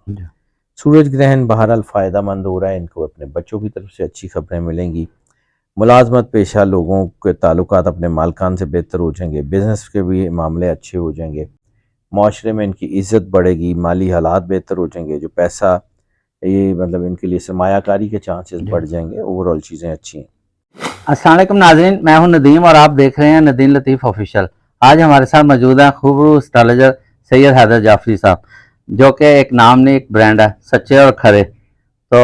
جی سورج گرہن بہرحال فائدہ مند ہو رہا ہے، ان کو اپنے بچوں کی طرف سے اچھی خبریں ملیں گی، ملازمت پیشہ لوگوں کے تعلقات اپنے مالکان سے بہتر ہو جائیں گے، بزنس کے بھی معاملے اچھے ہو جائیں گے، معاشرے میں ان کی عزت بڑھے گی، مالی حالات بہتر ہو جائیں گے، جو پیسہ یہ مطلب ان کے لیے سرمایہ کاری کے چانسز جی۔ بڑھ جائیں گے، اوور آل چیزیں اچھی ہیں۔ السلام علیکم ناظرین، میں ہوں ندیم اور آپ دیکھ رہے ہیں ندیم لطیف آفیشیل۔ آج ہمارے ساتھ موجود ہیں خوبصورت اسٹرالجر سید حیدر جعفری صاحب، جو کہ ایک نام نہیں ایک برانڈ ہے، سچے اور کھرے۔ تو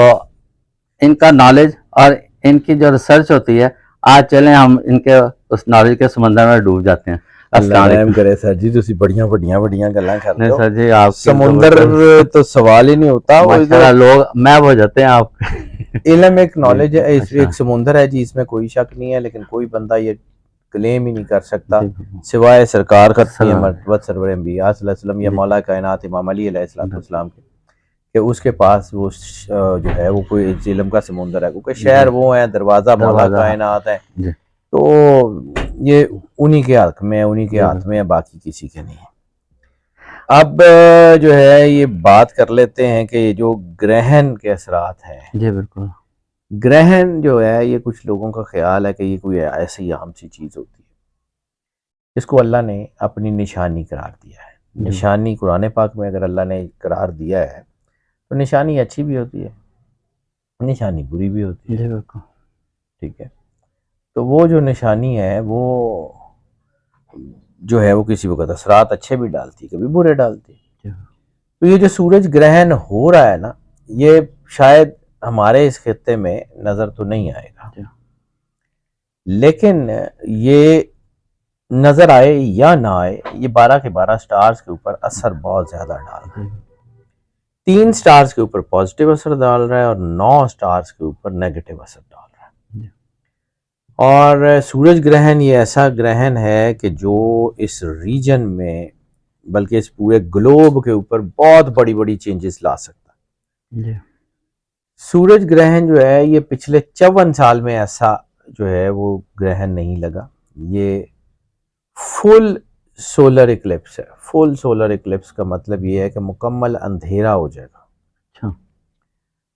ان کا نالج اور ان کی جو ریسرچ ہوتی ہے، آج چلیں ہم ان کے اس نالج کے سمندر میں ڈوب جاتے ہیں۔ اللہ السلام رحم علیکم۔ کرے سر جی، تسی بڑیاں بڑیاں گلاں کر نہیں دو، سر جی، آپ کی تو سمندر بالکل تو سوال ہی نہیں ہوتا، وہ ماشاء تو اللہ لوگ میب ہو جاتے ہیں آپ علم ایک جی نالج ہے، اچھا ایک سمندر ہے جی، اس میں کوئی شک نہیں ہے، لیکن کوئی بندہ یہ کلیم ہی نہیں کر سکتا جی سوائے سرکار کرتی ہیں السلام مرتبت سرور انبیاء صلی اللہ علیہ وسلم یا جی مولا کائنات امام علی علیہ بالکل السلام کے، کہ اس کے پاس وہ جو ہے وہ کوئی علم کا سمندر ہے، کیونکہ شہر جی وہ ہیں، دروازہ مولا دروازہ کائنات ہے، جی تو یہ انہی کے حق میں، انہی کے جی ہاتھ میں بالکل ہے، باقی کسی کے نہیں ہے۔ اب جو ہے یہ بات کر لیتے ہیں کہ یہ جو گرہن کے اثرات ہیں، جی بالکل گرہن جو ہے یہ کچھ لوگوں کا خیال ہے کہ یہ کوئی ایسی عام سی چیز ہوتی ہے، اس کو اللہ نے اپنی نشانی قرار دیا ہے۔ جی نشانی قرآن پاک میں اگر اللہ نے قرار دیا ہے تو نشانی اچھی بھی ہوتی ہے، نشانی بری بھی ہوتی ہے، جی بالکل ٹھیک ہے۔ تو وہ جو نشانی ہے وہ جو ہے وہ کسی وقت اثرات اچھے بھی ڈالتی، کبھی برے ڈالتی۔ جی تو یہ جو سورج گرہن ہو رہا ہے نا، یہ شاید ہمارے اس خطے میں نظر تو نہیں آئے گا، جی لیکن یہ نظر آئے یا نہ آئے، یہ 12 کے 12 سٹارز کے اوپر اثر بہت زیادہ ڈال رہا ہے۔ 3 سٹارز کے اوپر پازیٹیو اثر ڈال رہا ہے اور 9 سٹارز کے اوپر نیگیٹو اثر ڈال رہا ہے۔ جی اور سورج گرہن یہ ایسا گرہن ہے کہ جو اس ریجن میں بلکہ اس پورے گلوب کے اوپر بہت بڑی بڑی چینجز لا سکتا ہے۔ جی سورج گرہن جو ہے یہ پچھلے 54 سال میں ایسا جو ہے وہ گرہن نہیں لگا، یہ فل سولر اکلپس ہے۔ فل سولر اکلپس کا مطلب یہ ہے کہ مکمل اندھیرا ہو جائے گا، اچھا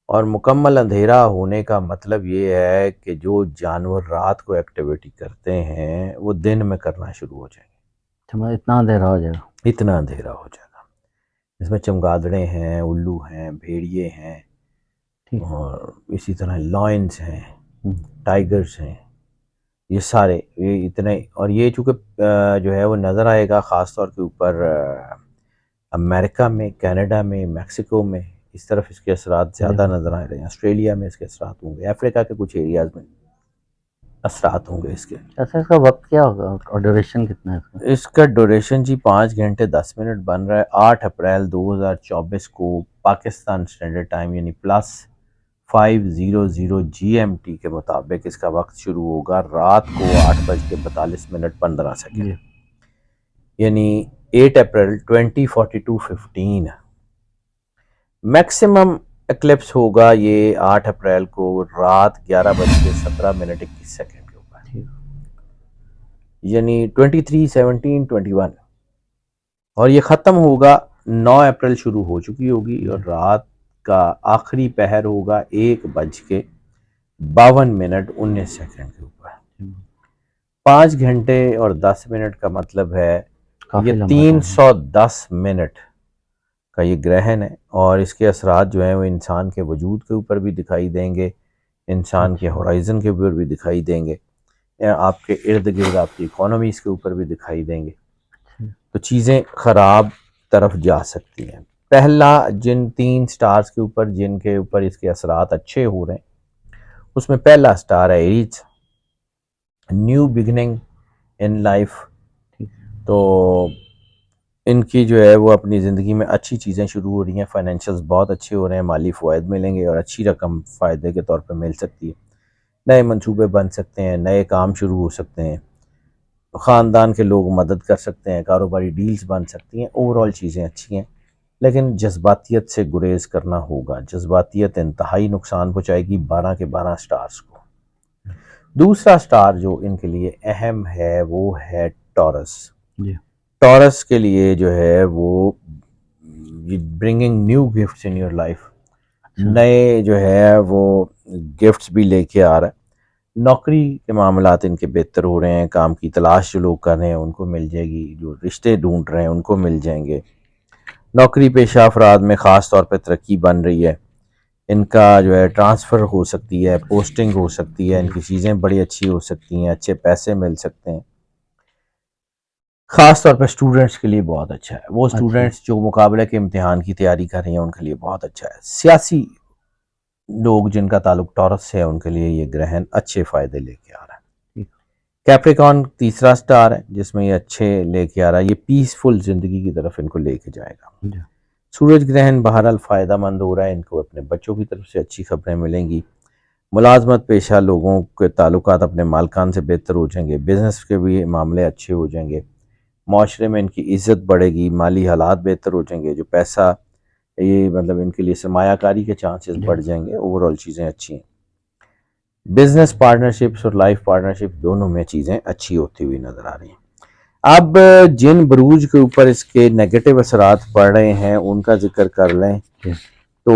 اور مکمل اندھیرا ہونے کا مطلب یہ ہے کہ جو جانور رات کو ایکٹیویٹی کرتے ہیں وہ دن میں کرنا شروع ہو جائیں اچھا اتنا اندھیرا ہو جائے گا۔ گے، اتنا اندھیرا ہو جائے گا۔ اس میں چمگادڑے ہیں، الو ہیں، بھیڑیے ہیں، ٹھیک اور اسی طرح لائنز ہیں، ہوں، ٹائیگرز ہیں، یہ سارے یہ اتنے، اور یہ چونکہ جو ہے وہ نظر آئے گا خاص طور کے اوپر امریکہ میں، کینیڈا میں، میکسیکو میں، اس طرف اس کے اثرات جی زیادہ نظر آ رہے ہیں، آسٹریلیا میں اس کے اثرات ہوں گے، افریقہ کے کچھ ایریاز میں اثرات ہوں گے اس کے۔ اچھا اس کا وقت کیا ہوگا اور ڈیوریشن کتنا ہے اس کا؟ اس کا ڈوریشن جی 5 گھنٹے 10 منٹ بن رہا ہے۔ 8 اپریل 2024 کو پاکستان اسٹینڈرڈ ٹائم یعنی +5:00 GMT کے مطابق اس کا وقت شروع ہوگا رات کو 8:42:15 جی یعنی 8 اپریل 2042:15۔ میکسیمم ایکلپس ہوگا یہ 8 اپریل کو رات 11:17:21 کے اوپر، ٹھیک یعنی 23:17:21، اور یہ ختم ہوگا 9 اپریل شروع ہو چکی ہوگی، جی اور رات کا آخری پہر ہوگا 1:52:19 کے اوپر۔ 5 گھنٹے اور 10 منٹ کا مطلب ہے یہ کافی لمبا ٹائم ہے۔ 310 منٹ کا یہ گرہن ہے، اور اس کے اثرات جو ہیں وہ انسان کے وجود کے اوپر بھی دکھائی دیں گے، انسان کے اچھا ہورائزن کے اوپر بھی دکھائی دیں گے، یا آپ کے ارد گرد آپ کی اکانومیز کے اوپر بھی دکھائی دیں گے، اچھا تو چیزیں خراب طرف جا سکتی ہیں۔ پہلا جن 3 سٹارز کے اوپر جن کے اوپر اس کے اثرات اچھے ہو رہے ہیں، اس میں پہلا سٹار ہے arrays, new beginning in life. ٹھیک تو ان کی جو ہے وہ اپنی زندگی میں اچھی چیزیں شروع ہو رہی ہیں، فائنینشیلز بہت اچھے ہو رہے ہیں، مالی فوائد ملیں گے اور اچھی رقم فائدے کے طور پہ مل سکتی ہے، نئے منصوبے بن سکتے ہیں، نئے کام شروع ہو سکتے ہیں، خاندان کے لوگ مدد کر سکتے ہیں، کاروباری ڈیلز بن سکتی ہیں، اوورال چیزیں اچھی ہیں، لیکن جذباتیت سے گریز کرنا ہوگا۔ جذباتیت انتہائی نقصان پہنچائے گی 12 کے 12 سٹارز کو۔ دوسرا سٹار جو ان کے لیے اہم ہے وہ ہے ٹورس۔ جی ٹورس کے لیے جو ہے وہ bringing new gifts in your life, نئے جو ہے وہ گفٹس بھی لے کے آ رہا ہے. نوکری کے معاملات ان کے بہتر ہو رہے ہیں، کام کی تلاش جو لوگ کر رہے ہیں ان کو مل جائے گی، جو رشتے ڈھونڈ رہے ہیں ان کو مل جائیں گے. نوکری پیشہ افراد میں خاص طور پہ ترقی بن رہی ہے، ان کا جو ہے ٹرانسفر ہو سکتی ہے، پوسٹنگ ہو سکتی ہے، ان کی چیزیں بڑی اچھی ہو سکتی ہیں، اچھے پیسے مل سکتے ہیں. خاص طور پہ اسٹوڈنٹس کے لیے بہت اچھا ہے، وہ اسٹوڈنٹس جو مقابلے کے امتحان کی تیاری کر رہے ہیں ان کے لیے بہت اچھا ہے. سیاسی لوگ جن کا تعلق ٹورس سے ہے ان کے لیے یہ گرہن اچھے فائدے لے کے آ رہا ہے. کیپریکان تیسرا سٹار ہے جس میں یہ اچھے لے کے آ رہا ہے، یہ پیسفل زندگی کی طرف ان کو لے کے جائے گا. سورج گرہن بہرحال فائدہ مند ہو رہا ہے، ان کو اپنے بچوں کی طرف سے اچھی خبریں ملیں گی. ملازمت پیشہ لوگوں کے تعلقات اپنے مالکان سے بہتر ہو جائیں گے، بزنس کے بھی معاملے اچھے ہو جائیں گے، معاشرے میں ان کی عزت بڑھے گی، مالی حالات بہتر ہو جائیں گے، جو پیسہ یہ مطلب ان کے لیے سرمایہ کاری کے چانسز بڑھ جائیں گے. اوور آل چیزیں اچھی ہیں. بزنس پارٹنرشپس اور لائف پارٹنرشپ دونوں میں چیزیں اچھی ہوتی ہوئی نظر آ رہی ہیں. اب جن بروج کے اوپر اس کے نیگیٹو اثرات پڑ رہے ہیں ان کا ذکر کر لیں تو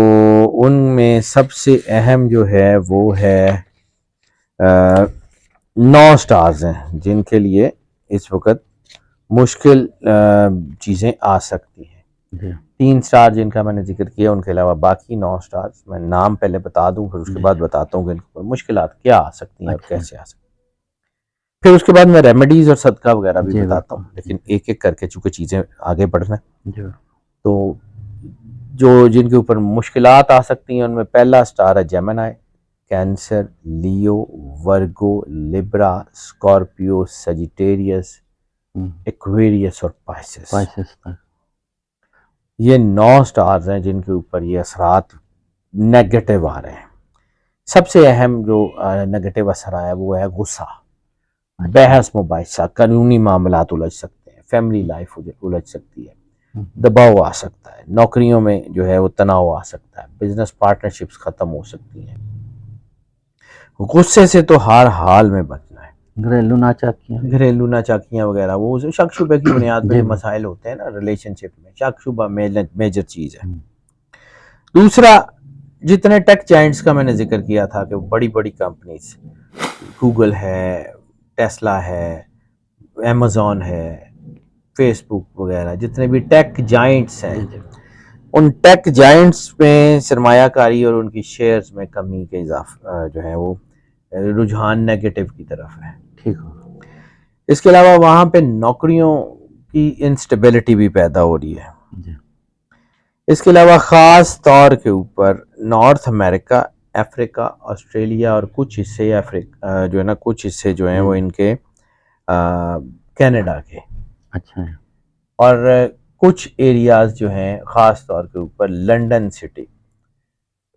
ان میں سب سے اہم جو ہے وہ ہے 9 سٹارز ہیں جن کے لیے اس وقت مشکل چیزیں آ سکتی ہیں. 3 سٹار جن کا میں نے ذکر کیا، ان کے علاوہ باقی 9 سٹارز میں نام پہلے بتا دوں پھر اس کے بعد بتاتا ہوں کہ ان کے اوپر مشکلات کیا آ سکتی ہیں اور کیسے آ سکتی ہیں. پھر اس کے بعد میں ریمیڈیز اور صدقہ وغیرہ بھی بتاتا ہوں، لیکن ایک ایک کر کے چونکہ چیزیں آگے بڑھ رہے ہیں تو جو جن کے اوپر مشکلات آ سکتی ہیں ان میں پہلا سٹار ہے جیمنائی، کینسر، لیو، ورگو، لیبرا، اسکارپیو، سیجیٹیریس، ایکویریس اور پائسس. یہ 9 سٹارز ہیں جن کے اوپر یہ اثرات نیگیٹو آ رہے ہیں. سب سے اہم جو نیگیٹو اثر آیا وہ ہے غصہ، بحث مباحثہ، قانونی معاملات الجھ سکتے ہیں، فیملی لائف الجھ سکتی ہے، دباؤ آ سکتا ہے، نوکریوں میں جو ہے وہ تناؤ آ سکتا ہے، بزنس پارٹنرشپس ختم ہو سکتی ہیں. غصے سے تو ہر حال میں بچنا ہے. گھریلو ناچاکیاں وغیرہ وہ شک شبہ کی بنیاد پہ جو مسائل ہوتے ہیں نا ریلیشن شپ میں، شک شبہ میجر چیز ہے. دوسرا، جتنے ٹیک جائنٹس کا میں نے ذکر کیا تھا کہ بڑی بڑی کمپنیز، گوگل ہے، ٹیسلا ہے، ایمیزون ہے، فیس بک وغیرہ، جتنے بھی ٹیک جائنٹس ہیں ان ٹیک جائنٹس میں سرمایہ کاری اور ان کی شیئرز میں کمی کے اضافہ جو ہے وہ رجحان نیگیٹو کی طرف ہے. اس کے علاوہ وہاں پہ نوکریوں کی انسٹیبلٹی بھی پیدا ہو رہی ہے. اس کے علاوہ خاص طور کے اوپر نارتھ امریکہ، افریقہ، آسٹریلیا اور کچھ حصے افریقہ جو ہے نا، کچھ حصے جو ہیں وہ ان کے کینیڈا کے، اچھا، اور کچھ ایریاز جو ہیں خاص طور کے اوپر لنڈن سٹی،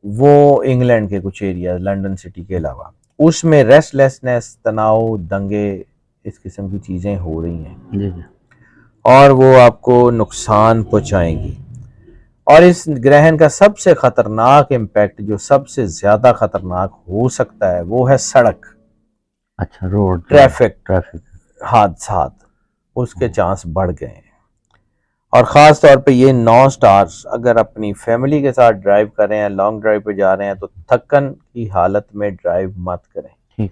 وہ انگلینڈ کے کچھ ایریاز لنڈن سٹی کے علاوہ اس میں ریسٹ لیسنس، تناؤ، دنگے، اس قسم کی چیزیں ہو رہی ہیں اور وہ آپ کو نقصان پہنچائیں گی. اور اس گرہن کا سب سے خطرناک امپیکٹ جو سب سے زیادہ خطرناک ہو سکتا ہے وہ ہے سڑک، اچھا، روڈ، ٹریفک حادثات، اس کے چانس بڑھ گئے ہیں. اور خاص طور پہ یہ 9 سٹارز اگر اپنی فیملی کے ساتھ ڈرائیو کر رہے ہیں، لانگ ڈرائیو پہ جا رہے ہیں تو تھکن کی حالت میں ڈرائیو مت کریں.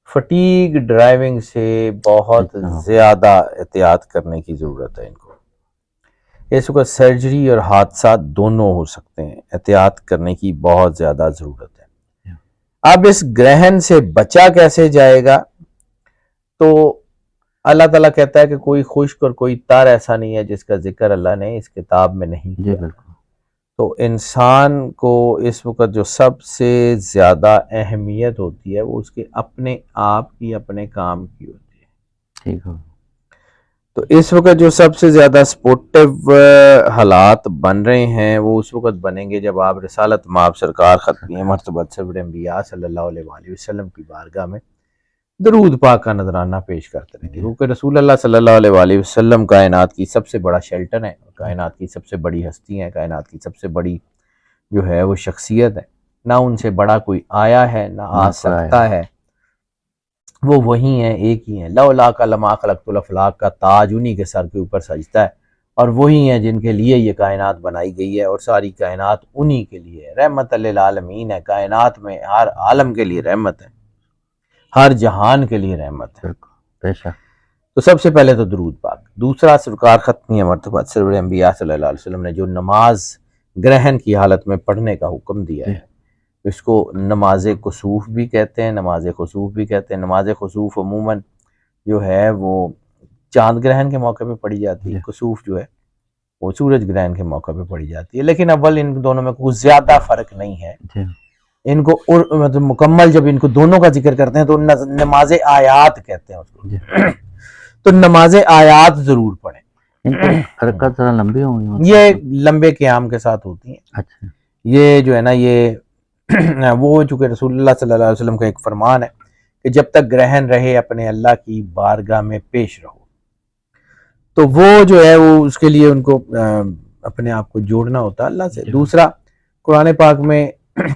فٹیگ ڈرائیونگ سے بہت زیادہ احتیاط کرنے کی ضرورت ہے. ان کو اس وقت سرجری اور حادثات دونوں ہو سکتے ہیں، احتیاط کرنے کی بہت زیادہ ضرورت ہے. اب اس گرہن سے بچا کیسے جائے گا؟ تو اللہ تعالیٰ کہتا ہے کہ کوئی خشک اور کوئی تر ایسا نہیں ہے جس کا ذکر اللہ نے اس کتاب میں نہیں کیا. تو انسان کو اس وقت جو سب سے زیادہ اہمیت ہوتی ہے وہ اس کے اپنے آپ کی، اپنے کام کی ہوتی ہے. ٹھیک ہو. تو اس وقت جو سب سے زیادہ سپورٹیو حالات بن رہے ہیں وہ اس وقت بنیں گے جب آپ رسالت مآب سرکار ختمی مرتبت سرور انبیاء صلی اللہ علیہ وآلہ وسلم کی بارگاہ میں درود پاک کا نذرانہ پیش کرتے رہیں گے، کیونکہ رسول اللہ صلی اللہ علیہ وآلہ وسلم کائنات کی سب سے بڑا شیلٹر ہے، کائنات کی سب سے بڑی ہستی ہے، کائنات کی سب سے بڑی جو ہے وہ شخصیت ہے. نہ ان سے بڑا کوئی آیا ہے نہ آ سکتا ہے، وہ وہی ہیں، ایک ہی ہیں. لولا کا لما خلقت الافلاق کا تاج انہی کے سر کے اوپر سجتا ہے اور وہی ہیں جن کے لیے یہ کائنات بنائی گئی ہے، اور ساری کائنات انہی کے لیے ہے، رحمت للعالمین ہے، کائنات میں ہر عالم کے لیے رحمت ہے، ہر جہان کے لیے رحمت ہے۔ بالکل بے شک۔ تو سب سے پہلے تو درود پاک، دوسرا سرکار ختمی مرتبہ سرور انبیاء صلی اللہ علیہ وسلم نے جو نماز گرہن کی حالت میں پڑھنے کا حکم دیا ہے، اس کو نماز کسوف بھی کہتے ہیں، نماز خسوف بھی کہتے ہیں۔ نماز خسوف عموماً جو ہے وہ چاند گرہن کے موقع پہ پڑھی جاتی ہے، کسوف جو ہے وہ سورج گرہن کے موقع پہ پڑھی جاتی ہے، لیکن اول ان دونوں میں کوئی زیادہ فرق نہیں ہے۔ ان کو مطلب مکمل جب ان کو دونوں کا ذکر کرتے ہیں تو نماز آیات کہتے ہیں اس کو، تو نماز آیات ضرور پڑھیں۔ ان کی حرکت ذرا لمبی ہوں گی؟ یہ لمبے قیام کے ساتھ ہوتی ہیں۔ اچھا، یہ جو ہے نا یہ وہ چونکہ رسول اللہ صلی اللہ علیہ وسلم کا ایک فرمان ہے کہ جب تک گرہن رہے اپنے اللہ کی بارگاہ میں پیش رہو، تو وہ جو ہے وہ اس کے لیے ان کو اپنے آپ کو جوڑنا ہوتا ہے اللہ سے۔ دوسرا، قرآن پاک میں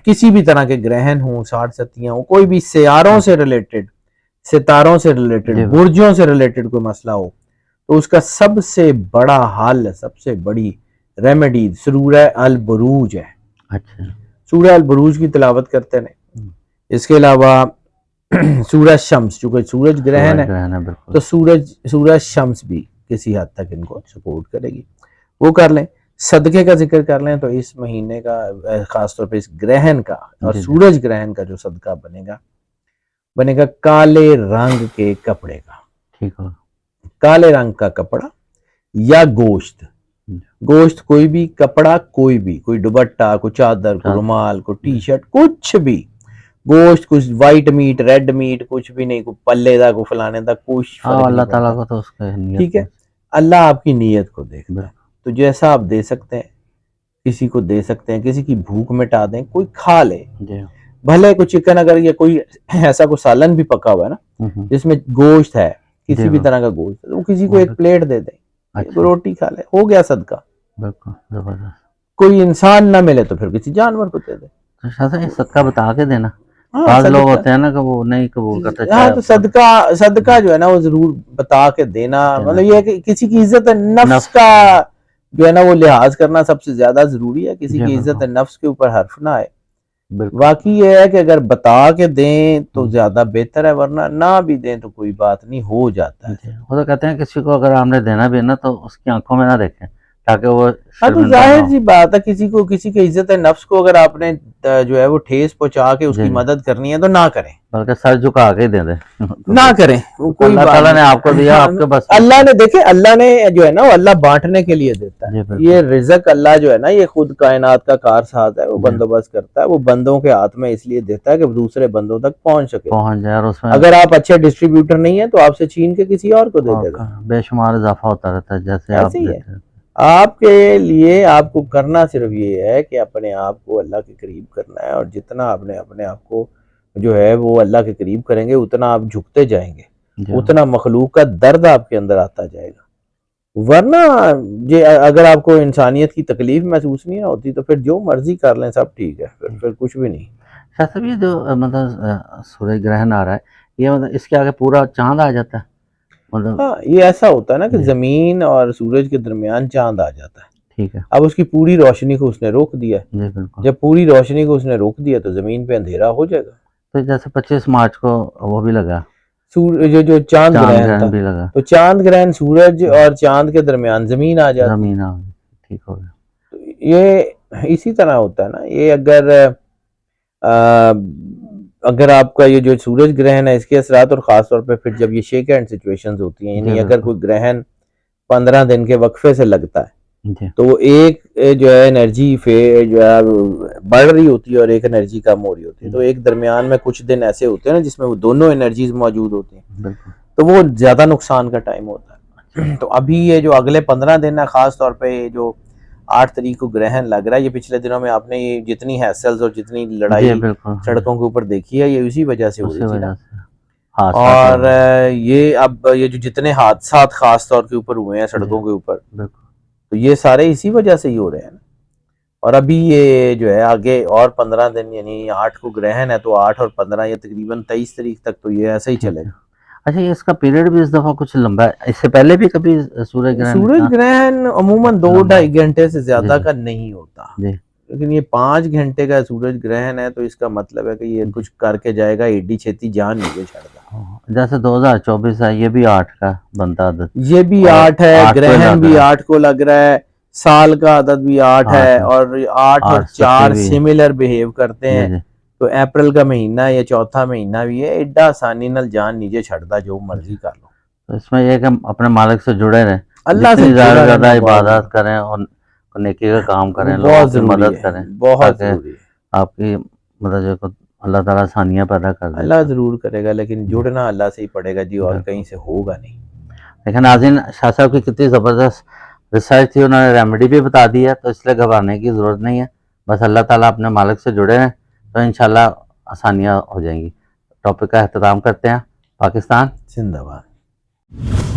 کسی بھی طرح کے گرہن ہوں، 60 ستیاں ہوں، کوئی بھی سیاروں سے ریلیٹڈ، ستاروں سے ریلیٹڈ، برجوں سے ریلیٹڈ کوئی مسئلہ ہو، تو اس کا سب سے بڑا حل، سب سے بڑی ریمیڈی سورہ البروج ہے۔ اچھا، سورہ البروج کی تلاوت کرتے ہیں۔ اس کے علاوہ سورہ شمس، چونکہ سورج گرہن ہے تو سورہ شمس بھی کسی حد تک ان کو سپورٹ کرے گی، وہ کر لیں۔ صدقے کا ذکر کر لیں تو اس مہینے کا خاص طور پہ اس گرہن کا اور سورج گرہن کا جو صدقہ بنے گا کالے رنگ کے کپڑے کا، ٹھیک ہو، کالے رنگ کا کپڑا یا گوشت کوئی بھی، کپڑا کوئی بھی، کوئی دوپٹہ، کوئی چادر، کوئی رومال، کوئی ٹی شرٹ، کچھ بھی، گوشت، کچھ وائٹ میٹ، ریڈ میٹ، کچھ بھی نہیں، کوئی پلے دا، کوئی فلانے دا، کچھ فرق نہیں اللہ پڑتا۔ تعالیٰ کو تو اس کا نیت، ٹھیک ہے، اللہ آپ کی نیت کو دیکھتا ہے، تو جیسا آپ دے سکتے ہیں کسی کو دے سکتے ہیں، کسی کی بھوک مٹا دیں، کوئی کھا لے، بھلے کوئی چکن اگر یا کوئی ایسا کوئی سالن بھی پکا ہوا ہے نا جس میں گوشت ہے، کسی بھی طرح کا گوشت ہے، وہ کسی کو ایک پلیٹ دے دیں، روٹی کھا لے، ہو گیا صدقہ۔ بالکل زبردست۔ کوئی انسان نہ ملے تو پھر کسی جانور کو دے دے۔ صدقہ بتا کے دینا، بعض لوگ ہوتے ہیں نا کہ وہ نہیں قبول کرتے۔ ہاں، تو صدقہ جو ہے نا وہ ضرور بتا کے دینا، مطلب یہ ہے کہ کسی کی عزت نفس کا جو ہے نا وہ لحاظ کرنا سب سے زیادہ ضروری ہے، کسی کی عزت نفس کے اوپر حرف نہ آئے۔ باقی یہ ہے کہ اگر بتا کے دیں تو زیادہ بہتر ہے، ورنہ نہ بھی دیں تو کوئی بات نہیں، ہو جاتا ہے۔ وہ تو کہتے ہیں کسی کو اگر آپ نے دینا بھی ہے نا تو اس کی آنکھوں میں نہ دیکھیں تاکہ وہ ہاں، تو ظاہر سی بات ہے، کسی کی عزت نفس کو اگر آپ نے جو ہے وہ ٹھیس پہنچا کے اس کی مدد کرنی ہے تو نہ کریں، بلکہ سر جھکا کے دے دیں، نہ کریں۔ اللہ تعالیٰ نے آپ کو دیا، آپ کے بس اللہ نے دیکھیں، اللہ نے جو ہے نا وہ اللہ بانٹنے کے لیے دیتا ہے، یہ رزق اللہ جو ہے نا یہ خود کائنات کا کارساز ہے، وہ بندوبست کرتا ہے، وہ بندوں کے ہاتھ میں اس لیے دیتا ہے کہ دوسرے بندوں تک پہنچ سکے، پہنچ جائے، اور اس میں اگر آپ اچھے ڈسٹریبیوٹر نہیں ہیں تو آپ سے چھین کے کسی اور کو دے دے گا۔ بے شمار اضافہ ہوتا رہتا ہے جیسے آپ ایسے ہی ہے۔ آپ کے لیے آپ کو کرنا صرف یہ ہے کہ اپنے آپ کو اللہ کے قریب کرنا ہے، اور جتنا آپ نے اپنے آپ کو جو ہے وہ اللہ کے قریب کریں گے اتنا آپ جھکتے جائیں گے، اتنا مخلوق کا درد آپ کے اندر آتا جائے گا۔ ورنہ اگر آپ کو انسانیت کی تکلیف محسوس نہیں ہوتی تو پھر جو مرضی کر لیں سب ٹھیک ہے، پھر کچھ بھی نہیں۔ شاہ صاحب یہ جو مطلب سورج گرہن آ رہا ہے، یہ مطلب اس کے آگے پورا چاند آ جاتا ہے؟ ہاں، یہ ایسا ہوتا ہے نا کہ زمین اور سورج کے درمیان چاند آ جاتا ہے، ٹھیک ہے، اب اس کی پوری روشنی کو اس نے روک دیا، بالکل، جب پوری روشنی کو اس نے روک دیا تو زمین پہ اندھیرا ہو جائے گا۔ تو جیسے 25 مارچ کو وہ بھی لگا، جو چاند گرہن تھا، بھی لگا، تو چاند گرہن سورج اور چاند کے درمیان زمین آ جاتی، زمین آ گئی، ٹھیک ہو گیا۔ یہ اسی طرح ہوتا ہے نا، یہ اگر آپ کا یہ جو سورج گرہن ہے اس کے اثرات، اور خاص طور پہ پھر جب یہ شیک ہینڈ سچویشنز ہوتی ہیں، یعنی اگر کوئی گرہن 15 دن کے وقفے سے لگتا ہے تو وہ ایک جو ہے انرجی جو ہے بڑھ رہی ہوتی ہے اور ایک انرجی کم ہو رہی ہوتی ہے، تو ایک درمیان میں کچھ دن ایسے ہوتے ہیں نا جس میں وہ دونوں انرجیز موجود ہوتی ہیں، تو وہ زیادہ نقصان کا ٹائم ہوتا ہے۔ تو ابھی یہ جو اگلے 15 دن ہے، خاص طور پہ یہ جو 8 تاریخ کو گرہن لگ رہا ہے، یہ پچھلے دنوں میں آپ نے یہ جتنی ہیسلز اور جتنی لڑائی سڑکوں کے اوپر دیکھی ہے یہ اسی وجہ سے ہو رہی تھی نا، اور یہ اب یہ جو جتنے حادثات خاص طور کے اوپر ہوئے ہیں سڑکوں کے اوپر، تو یہ سارے اسی وجہ سے ہی ہو رہے ہیں۔ اور ابھی یہ جو ہے آگے اور 15 دن، یعنی 8 کو گرہن ہے تو 8 اور 15 یہ تقریباً 23 تاریخ تک تو یہ ایسا ہی چلے گا۔ اچھا یہ اس کا پیریڈ بھی اس دفعہ کچھ لمبا ہے, اس سے پہلے بھی کبھی سورج گرہن سورج تھا؟ گرہن عموماً 2-2.5 گھنٹے سے زیادہ جی کا نہیں ہوتا, جی لیکن یہ 5 گھنٹے کا سورج گرہن ہے, تو اس کا مطلب ہے کہ یہ کچھ کر کے جائے گا, ایڈی چھیتی جان نہیں چھڑتا. جیسے 2024 ہے, یہ بھی 8 کا بنتا عدد, یہ بھی اور 8 ہے, 8 کو گرہن لگ بھی رہا 8 کو لگ رہا ہے, سال کا عدد بھی 8 ہے, 8 اور 8 اور 4 بھی ہے. سملر بہیو کرتے جی ہیں. جی تو اپریل کا مہینہ یا چوتھا مہینہ بھی ہے, ایڈا آسانی نال جان نیچے چھڑتا, جو مرضی کر لو. تو اس میں یہ ہے کہ ہم اپنے مالک سے جڑے رہیں, اللہ سے جتنی زیادہ جڑا سے زیادہ رہنا بہت عبادت کریں اور نیکی کا کام کریں, لوگوں بہت کی ضروری مدد ہے, کریں, بہت تاکہ ضروری ہے. آپ کی مدد جو ہے اللہ تعالیٰ آسانیاں پیدا کر اللہ دیتا ہے. ضرور کرے گا, لیکن جڑنا اللہ سے ہی پڑے گا جی, اور بالکل. کہیں سے ہوگا نہیں. لیکن ناظرین, شاہ صاحب کی کتنی زبردست ریسرچ تھی, انہوں نے ریمیڈی بھی بتا دی ہے, تو اس لیے گھبرانے کی ضرورت نہیں ہے. بس اللہ تعالیٰ اپنے مالک سے جڑے رہیں تو انشاءاللہ آسانیاں ہو جائیں گی. ٹاپک کا اختتام کرتے ہیں. پاکستان زندہ باد.